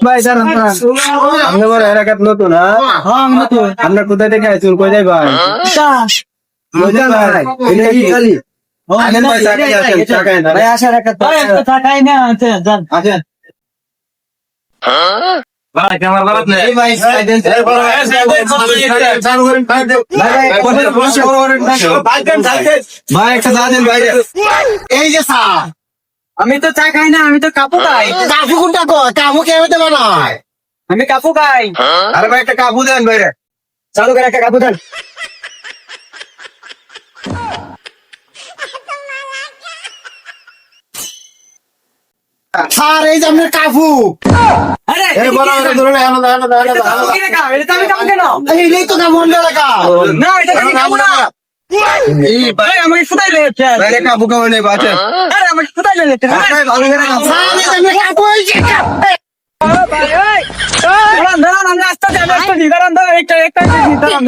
ভাই দাঁড়ান আপনি বড় এলাকাত নতুন আপনার কোথায় থেকে আইছেন কই যাই ভাই ভাই ক্যামেরা বাড়াত নেই ভাই একটা চা দেন ভাই এই যে স্যার আমি তো চা খাই না, আমি তো কাপু খাই। কাকু কোনটা কো কাকু কেমতে বানায় আমি কাপু খাই। আরে ভাই একটা কাবু দেন ভাই চালু করে একটা কাপু দেন। স্যার এই যে আপনার কাকু আরে এই কি রে কা? এটা তো আমি কাপু কেন? এই তো কাকু অন্য এলাকা না, এটা তো আমি কাপু না। ভাই আমাকে ফুটাইলে হচ্ছে। বাইরে কাবু কাবু নেই বাচ্চা আরে আমাকে ফুটাইলে হচ্ছে। স্যার এই যে আপনার কাকু এই যে দাঁড়ান, আমরা আসতে দাঁড়ান, একটা দাঁড়ান।